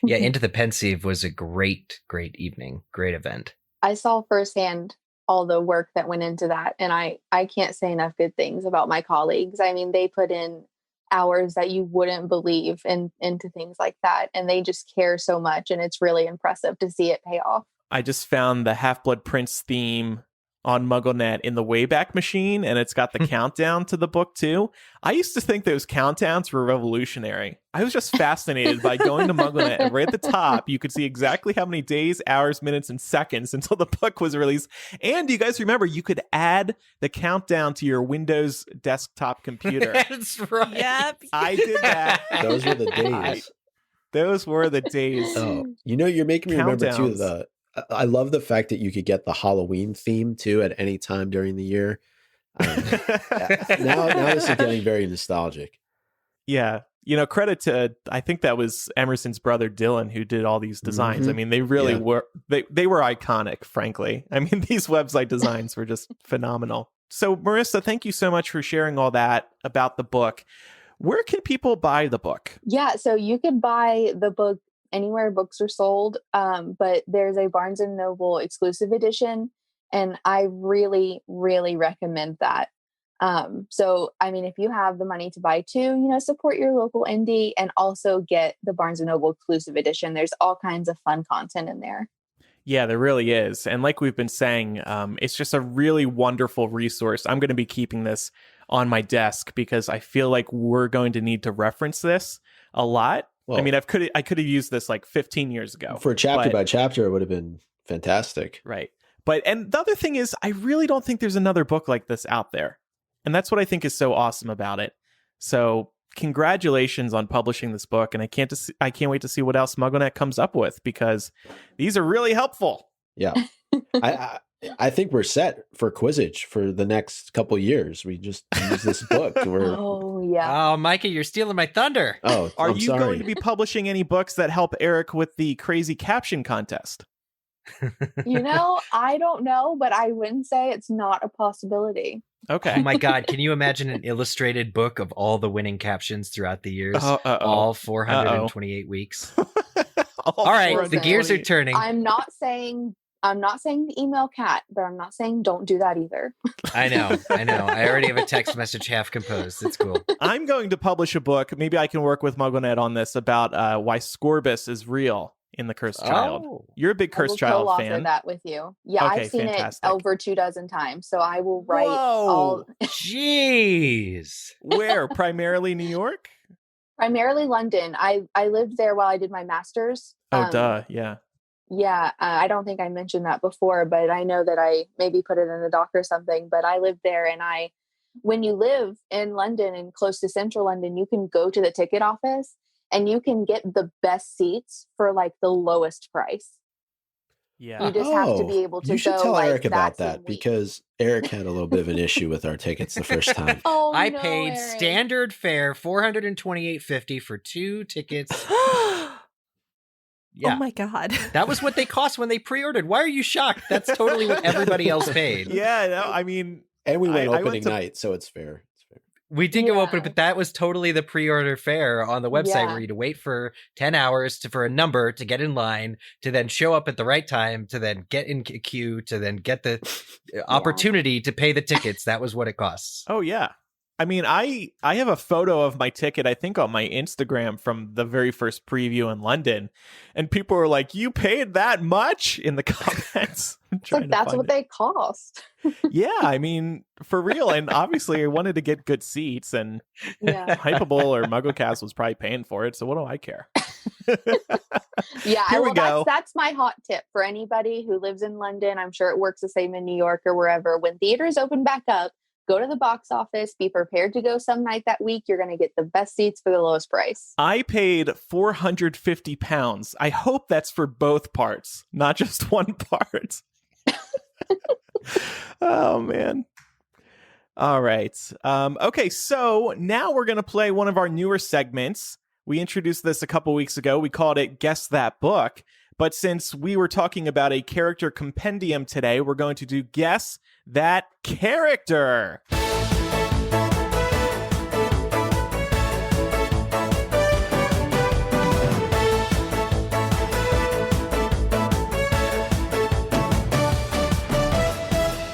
Yeah, Into the Pensive was a great evening, great event. I saw firsthand all the work that went into that, and I can't say enough good things about my colleagues. I mean, they put in hours that you wouldn't believe into things like that, and they just care so much, and it's really impressive to see it pay off. I just found the Half-Blood Prince theme on MuggleNet in the Wayback Machine, and it's got the countdown to the book too. I used to think those countdowns were revolutionary. I was just fascinated by going to MuggleNet, and right at the top, you could see exactly how many days, hours, minutes, and seconds until the book was released. And do you guys remember you could add the countdown to your Windows desktop computer? That's right. Yep. I did that. Those were the days. Those were the days. Oh, you're making me remember too I love the fact that you could get the Halloween theme too at any time during the year. Now this is getting very nostalgic. Yeah. Credit to, I think that was Emerson's brother Dylan who did all these designs. Mm-hmm. I mean, they really were, they were iconic, frankly. I mean, these website designs were just phenomenal. So, Marissa, thank you so much for sharing all that about the book. Where can people buy the book? Yeah, so you could buy the book anywhere books are sold, but there's a Barnes & Noble exclusive edition, and I really, really recommend that. So, I mean, if you have the money to buy two, support your local indie and also get the Barnes & Noble exclusive edition. There's all kinds of fun content in there. Yeah, there really is. And like we've been saying, it's just a really wonderful resource. I'm going to be keeping this on my desk because I feel like we're going to need to reference this a lot. Well, I mean, I could have used this like 15 years ago. For chapter by chapter, it would have been fantastic. Right. And the other thing is, I really don't think there's another book like this out there. And that's what I think is so awesome about it. So congratulations on publishing this book. And I can't wait to see what else MuggleNet comes up with, because these are really helpful. Yeah. I think we're set for Quizzage for the next couple years. We just use this book. Oh, yeah. Oh, Micah, you're stealing my thunder. Oh, Are I'm you sorry. going to be publishing any books that help Eric with the crazy caption contest? I don't know, but I wouldn't say it's not a possibility. Okay. Oh my God, can you imagine an illustrated book of all the winning captions throughout the years? All 428 weeks. All right, the gears are 428. turning. I'm not saying the email cat, but I'm not saying don't do that either. I know. I already have a text message half composed. It's cool. I'm going to publish a book. Maybe I can work with MuggleNet on this about why Scorbus is real in The Cursed Child. Oh. You're a big I will Cursed Child co-author fan. that with you. Yeah, Okay, I've seen fantastic. it over 24 times, so I will write Whoa. Jeez. Where? Primarily New York? primarily London. I lived there while I did my master's. Oh, duh. Yeah. Yeah, I don't think I mentioned that before, but I know that I maybe put it in the doc or something, but I lived there, and when you live in London and close to central London, you can go to the ticket office and you can get the best seats for like the lowest price. Yeah. You just have to be able to You should go, tell like, Eric about that's a that week. because Eric had a little bit of an issue with our tickets the first time. Oh, I no, paid Eric. standard fare $428.50 for 2 tickets. Yeah. Oh my God. That was what they cost when they pre-ordered. Why are you shocked? That's totally what everybody else paid. Yeah. No, I mean, And we went I went opening to- night, so it's fair. We did go open, Yeah. but that was totally the pre-order fare on the website Yeah. where you'd wait for 10 hours for a number to get in line, to then show up at the right time, to then get in queue, to then get the opportunity to pay the tickets. That was what it costs. oh, yeah. I mean, I have a photo of my ticket, I think, on my Instagram from the very first preview in London. And people were like, you paid that much in the comments. I'm It's like, trying to that's find what it. they cost. Yeah, I mean, for real. And obviously, I wanted to get good seats, and Yeah. Hypable or MuggleCast was probably paying for it. So what do I care? Yeah, Here we go. That's my hot tip for anybody who lives in London. I'm sure it works the same in New York or wherever. When theaters open back up, go to the box office, be prepared to go some night that week. You're going to get the best seats for the lowest price. I paid £450. I hope that's for both parts, not just one part. Oh, man. All right. Okay, so now we're going to play one of our newer segments. We introduced this a couple weeks ago. We called it Guess That Book. But since we were talking about a character compendium today, we're going to do Guess That Character.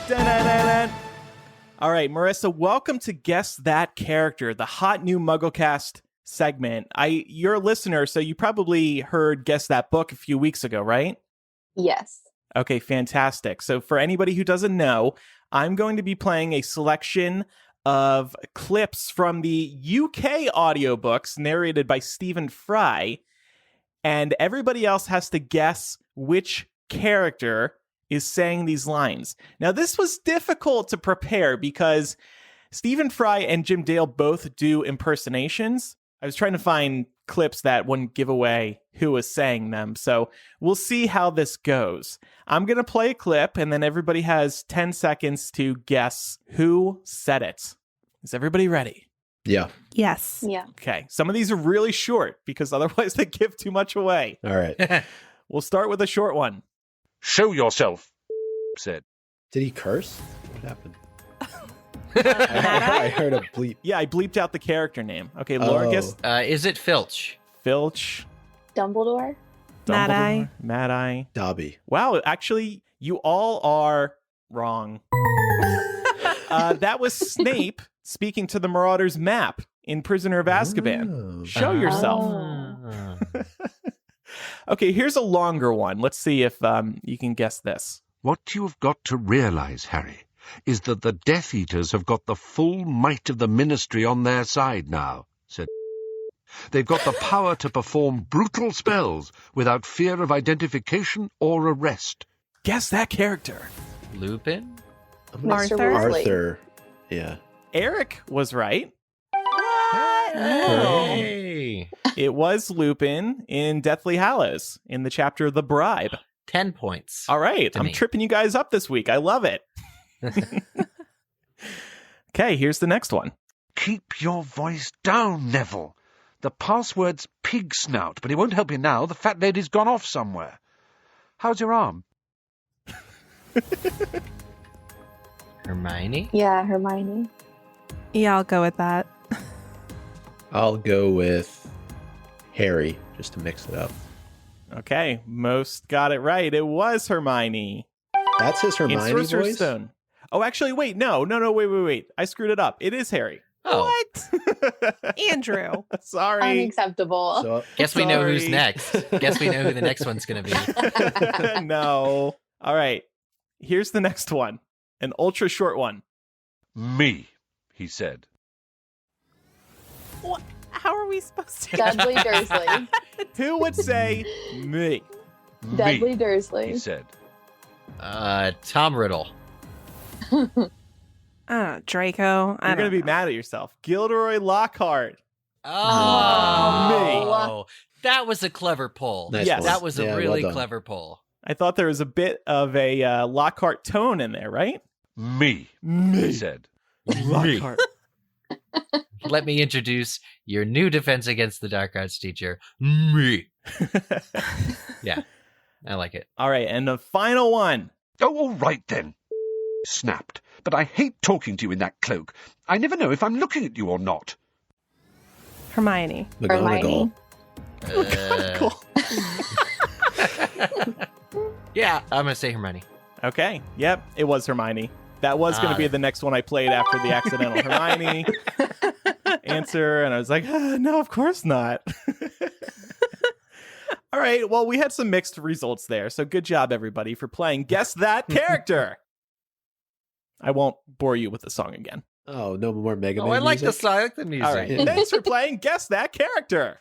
Dun-dun-dun-dun. All right, Marissa, welcome to Guess That Character, the hot new MuggleCast segment. You're a listener, so you probably heard Guess That Book a few weeks ago, right? Yes. Okay, fantastic. So for anybody who doesn't know, I'm going to be playing a selection of clips from the UK audiobooks narrated by Stephen Fry, and everybody else has to guess which character is saying these lines. Now, this was difficult to prepare because Stephen Fry and Jim Dale both do impersonations. I was trying to find clips that wouldn't give away who was saying them. So we'll see how this goes. I'm going to play a clip, and then everybody has 10 seconds to guess who said it. Is everybody ready? Yeah. Yes. Yeah. Okay. Some of these are really short because otherwise they give too much away. All right. We'll start with a short one. Show yourself, said. Did he curse? What happened? I heard a bleep. Yeah, I bleeped out the character name. Okay, Laura, guess Is it Filch? Filch. Dumbledore. Mad-Eye. Mad-Eye. Dobby. Wow, actually, you all are wrong. That was Snape speaking to the Marauders map in Prisoner of Azkaban. Oh. Show yourself. Ah. Okay, here's a longer one. Let's see if you can guess this. What you have got to realize, Harry, is that the Death Eaters have got the full might of the Ministry on their side now, said. They've got the power to perform brutal spells without fear of identification or arrest. Guess that character. Lupin? Mr. Arthur? Weasley. Arthur. Yeah. Eric was right. Hey! It was Lupin in Deathly Hallows in the chapter The Bribe. 10 points. All right, To I'm me. tripping you guys up this week. I love it. Okay, here's the next one. Keep your voice down, Neville. The password's pig snout, but it won't help you now. The fat lady's gone off somewhere. How's your arm? Hermione? Yeah, Hermione. Yeah, I'll go with that. I'll go with Harry, just to mix it up. Okay, most got it right. It was Hermione. That's his In Hermione Sorcerer's voice? Stone. Oh, actually, wait, no, wait. I screwed it up. It is Harry. Oh, What? Andrew. Sorry. Unacceptable. So, guess we know who's Sorry. next. Guess we know who the next one's going to be. No. All right. Here's the next one. An ultra short one. Me, he said. What? How are we supposed to? Dudley Dursley. Who would say me? Dudley Me, Dursley. he said. Tom Riddle. Draco. You're going to be mad at yourself. Gilderoy Lockhart. Oh, that was a clever pull. Nice Yes. one. That was a Yeah, really well done. clever pull. I thought there was a bit of a Lockhart tone in there, right? Me, he Me. said. Lockhart. Let me introduce your new defense against the dark arts teacher, me. Yeah, I like it. All right. And the final one. Oh, all right then. Snapped. But I hate talking to you in that cloak. I never know if I'm looking at you or not. Hermione. McGonagall. Cool. Yeah, I'm going to say Hermione. Okay. Yep. It was Hermione. That was going to be the next one I played after the accidental Hermione answer. And I was like, no, of course not. All right. Well, we had some mixed results there. So good job, everybody, for playing Guess That Character. I won't bore you with the song again. Oh, no more Mega Man Oh, I like the music? song. I like the music. All right. Thanks for playing Guess That Character.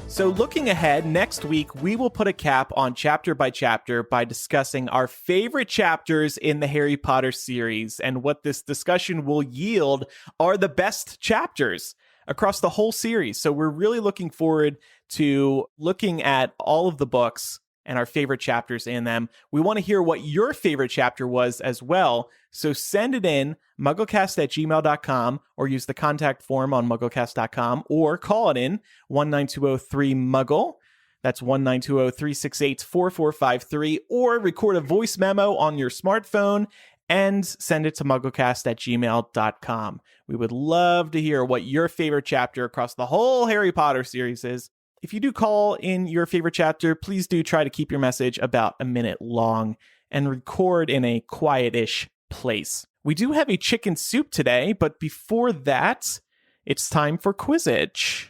So looking ahead, next week, we will put a cap on chapter by chapter by discussing our favorite chapters in the Harry Potter series. And what this discussion will yield are the best chapters across the whole series. So we're really looking forward to looking at all of the books and our favorite chapters in them. We want to hear what your favorite chapter was as well. So send it in, MuggleCast@gmail.com, or use the contact form on MuggleCast.com, or call it in 1-920-3-MUGGLE. That's 1-920-368-4453, or record a voice memo on your smartphone and send it to MuggleCast@gmail.com. We would love to hear what your favorite chapter across the whole Harry Potter series is. If you do call in your favorite chapter, please do try to keep your message about a minute long and record in a quiet-ish place. We do have a chicken soup today, but before that, it's time for Quizzage.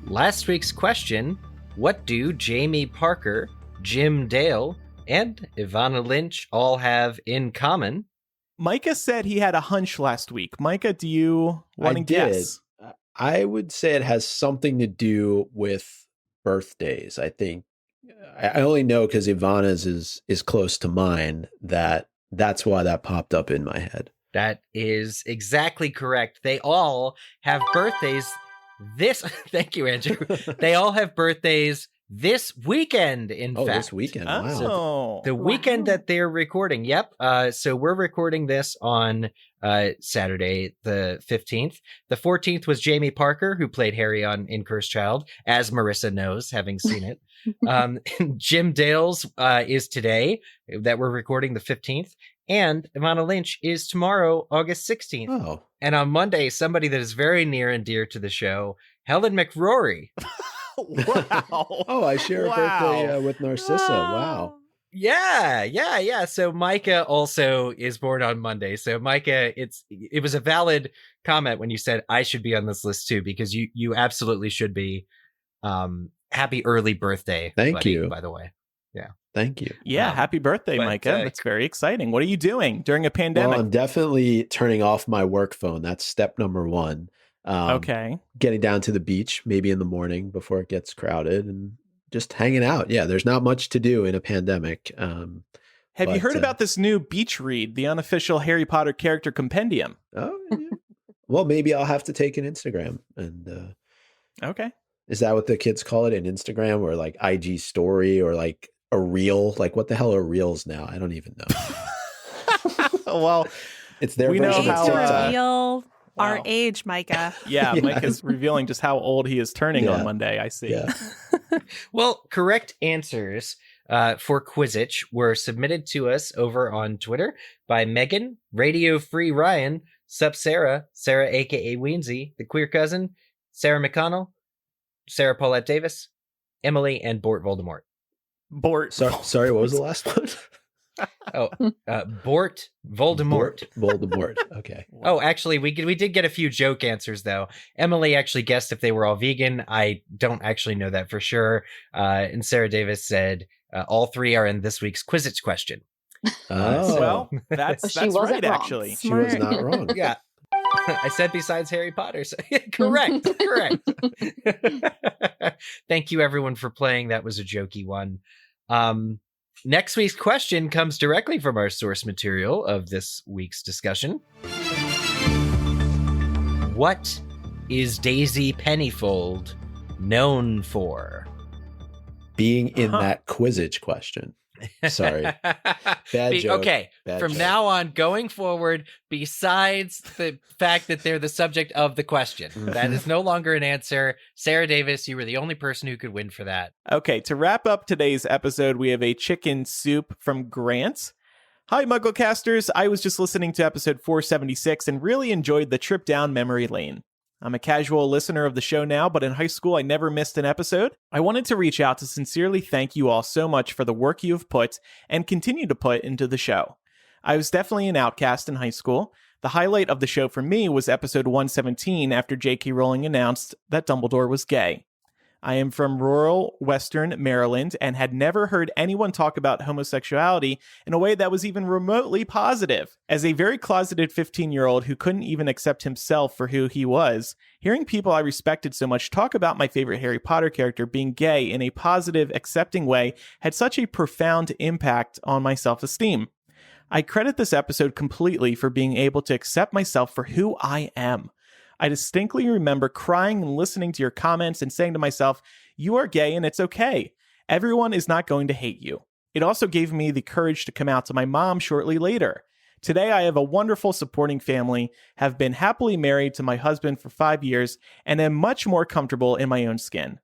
Last week's question, what do Jamie Parker, Jim Dale, and Ivana Lynch all have in common? Micah said he had a hunch last week. Micah, do you want to guess? I would say it has something to do with birthdays. I think I only know because Ivana's is close to mine. That's why that popped up in my head. That is exactly correct. They all have birthdays thank you, Andrew. They all have birthdays this weekend, in fact. This weekend. Wow. Oh. The weekend that they're recording. Yep. So we're recording this on Saturday the 15th. The 14th was Jamie Parker, who played Harry on In Cursed Child, as Marissa knows, having seen it. Jim Dale's is today, that we're recording the 15th. And Ivana Lynch is tomorrow, August 16th. Oh. And on Monday, somebody that is very near and dear to the show, Helen McRory. Wow. Oh, I share a birthday with Narcissa. Wow. Yeah. So Micah also is born on Monday. So Micah, it was a valid comment when you said I should be on this list too, because you absolutely should be. Happy early birthday. Thank buddy, you. by the way. Yeah. Thank you. Yeah, happy birthday, but, Micah. That's very exciting. What are you doing during a pandemic? Well, I'm definitely turning off my work phone. That's step number one. Okay. Getting down to the beach, maybe in the morning before it gets crowded, and just hanging out. Yeah, there's not much to do in a pandemic. Have you heard about this new beach read, the unofficial Harry Potter character compendium? Oh, yeah. Well, maybe I'll have to take an Instagram. And Okay. is that what the kids call it? An Instagram or like IG story or like a reel? Like what the hell are reels now? I don't even know. Well, it's their we know version of how, to TikTok. reveal our Wow. age, Micah. Yeah, Yeah. Mike is revealing just how old he is turning on Monday. I see. Yeah. Well, correct answers for Quizzage were submitted to us over on Twitter by Megan, Radio Free Ryan, Sup Sarah, Sarah aka Weensy, the Queer Cousin, Sarah McConnell, Sarah Paulette Davis, Emily, and Bort Voldemort. Bort. Sorry, what was the last one? Bort Voldemort. Voldemort. Okay. Oh, actually, we did get a few joke answers, though. Emily actually guessed if they were all vegan. I don't actually know that for sure. And Sarah Davis said all three are in this week's Quizzage question. Oh, Well, that's She wasn't right, wrong. actually. she was not wrong. Yeah. I said besides Harry Potter. So, correct. Thank you, everyone, for playing. That was a jokey one. Next week's question comes directly from our source material of this week's discussion. What is Daisy Pennyfold known for? Being in that Quizzage question. Sorry. Bad joke. Okay, Bad from joke. now on, going forward, besides the fact that they're the subject of the question, that is no longer an answer. Sarah Davis, you were the only person who could win for that. Okay, to wrap up today's episode, we have a chicken soup from Grant. Hi, MuggleCasters. I was just listening to episode 476 and really enjoyed the trip down memory lane. I'm a casual listener of the show now, but in high school, I never missed an episode. I wanted to reach out to sincerely thank you all so much for the work you have put and continue to put into the show. I was definitely an outcast in high school. The highlight of the show for me was episode 117 after J.K. Rowling announced that Dumbledore was gay. I am from rural Western Maryland and had never heard anyone talk about homosexuality in a way that was even remotely positive. As a very closeted 15-year-old who couldn't even accept himself for who he was, hearing people I respected so much talk about my favorite Harry Potter character being gay in a positive, accepting way had such a profound impact on my self-esteem. I credit this episode completely for being able to accept myself for who I am. I distinctly remember crying and listening to your comments and saying to myself, you are gay and it's okay. Everyone is not going to hate you. It also gave me the courage to come out to my mom shortly later. Today, I have a wonderful supporting family, have been happily married to my husband for 5 years, and am much more comfortable in my own skin.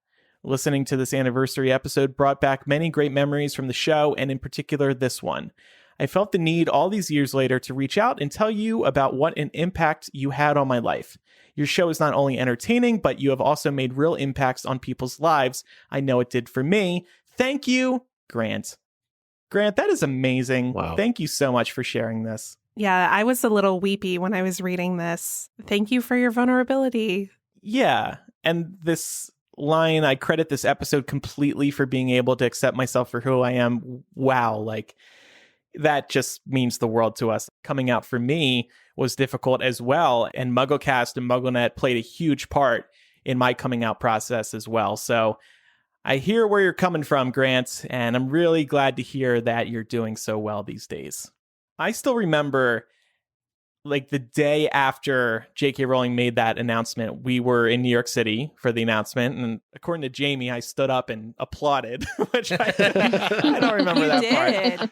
Listening to this anniversary episode brought back many great memories from the show, and in particular, this one. I felt the need all these years later to reach out and tell you about what an impact you had on my life. Your show is not only entertaining, but you have also made real impacts on people's lives. I know it did for me. Thank you, Grant. Grant, that is amazing. Wow. Thank you so much for sharing this. Yeah, I was a little weepy when I was reading this. Thank you for your vulnerability. Yeah, and this line, I credit this episode completely for being able to accept myself for who I am. Wow, like that just means the world to us. Coming out for me was difficult as well, and MuggleCast and MuggleNet played a huge part in my coming out process as well. So I hear where you're coming from, Grant, and I'm really glad to hear that you're doing so well these days. I still remember like the day after J.K. Rowling made that announcement, we were in New York City for the announcement. And according to Jamie, I stood up and applauded, which I don't remember that part.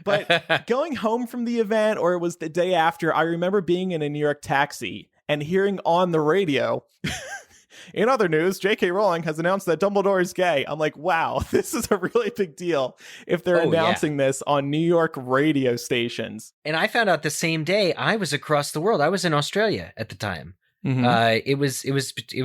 But going home from the event, or it was the day after, I remember being in a New York taxi and hearing on the radio, in other news, J.K. Rowling has announced that Dumbledore is gay. I'm like, wow, this is a really big deal if they're announcing this on New York radio stations. And I found out the same day. I was across the world. I was in Australia at the time. Mm-hmm. It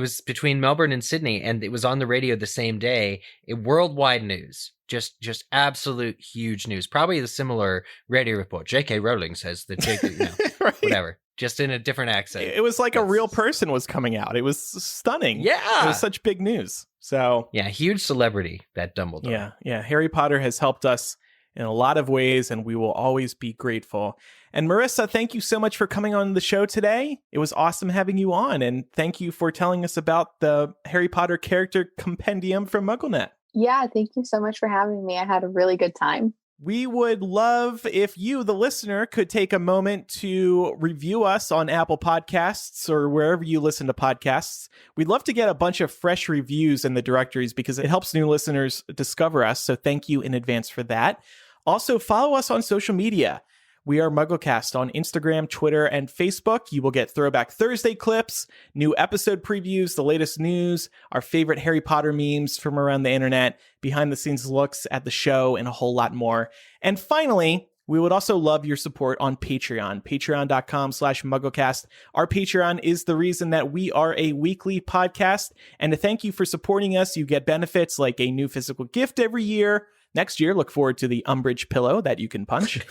was between Melbourne and Sydney, and it was on the radio the same day. Worldwide news, just absolute huge news. Probably the similar radio report. J.K. Rowling says that J.K. Right. Whatever. Just in a different accent. It was like a real person was coming out. It was stunning. Yeah. It was such big news. So yeah, huge celebrity, that Dumbledore. Yeah. Harry Potter has helped us in a lot of ways, and we will always be grateful. And Marissa, thank you so much for coming on the show today. It was awesome having you on, and thank you for telling us about the Harry Potter Character Compendium from MuggleNet. Yeah, thank you so much for having me. I had a really good time. We would love if you, the listener, could take a moment to review us on Apple Podcasts or wherever you listen to podcasts. We'd love to get a bunch of fresh reviews in the directories because it helps new listeners discover us. So thank you in advance for that. Also, follow us on social media. We are MuggleCast on Instagram, Twitter, and Facebook. You will get Throwback Thursday clips, new episode previews, the latest news, our favorite Harry Potter memes from around the internet, behind-the-scenes looks at the show, and a whole lot more. And finally, we would also love your support on Patreon, patreon.com/MuggleCast. Our Patreon is the reason that we are a weekly podcast. And to thank you for supporting us, you get benefits like a new physical gift every year. Next year, look forward to the Umbridge pillow that you can punch.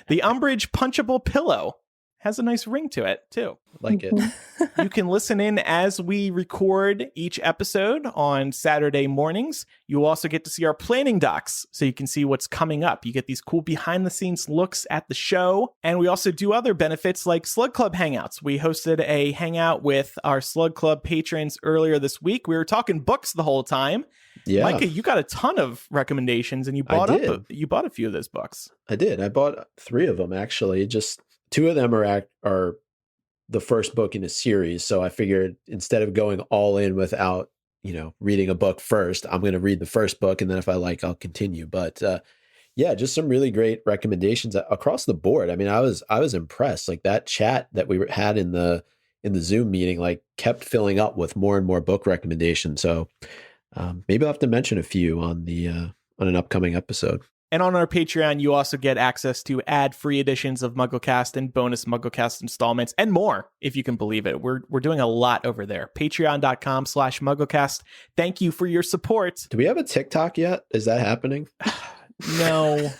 The Umbridge punchable pillow has a nice ring to it, too. Like it. You can listen in as we record each episode on Saturday mornings. You also get to see our planning docs, so you can see what's coming up. You get these cool behind-the-scenes looks at the show. And we also do other benefits like Slug Club Hangouts. We hosted a hangout with our Slug Club patrons earlier this week. We were talking books the whole time. Yeah. Micah, you got a ton of recommendations, and you bought a few of those books. I did. I bought 3 of them, actually. Just 2 of them are the first book in a series. So I figured instead of going all in without, reading a book first, I'm going to read the first book, and then if I like, I'll continue. But yeah, just some really great recommendations across the board. I mean, I was impressed. Like that chat that we had in the Zoom meeting, like kept filling up with more and more book recommendations. So maybe I'll have to mention a few on an upcoming episode. And on our Patreon, you also get access to ad-free editions of MuggleCast and bonus MuggleCast installments and more, if you can believe it. We're doing a lot over there. Patreon.com/MuggleCast. Thank you for your support. Do we have a TikTok yet? Is that happening? No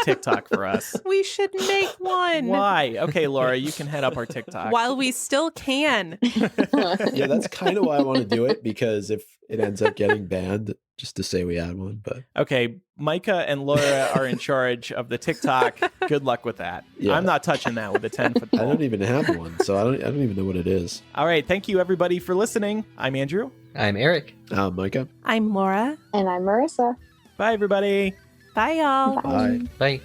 TikTok for us. We should make one. Why? Okay, Laura, you can head up our TikTok. While we still can. Yeah, that's kind of why I want to do it, because if it ends up getting banned, just to say we had one. But okay, Micah and Laura are in charge of the TikTok. Good luck with that. Yeah. I'm not touching that with a 10-foot pole. I don't even have one, so I don't even know what it is. All right, thank you everybody for listening. I'm Andrew. I'm Eric. I'm Micah. I'm Laura. And I'm Marissa. Bye, everybody. Bye, y'all. Bye. Bye.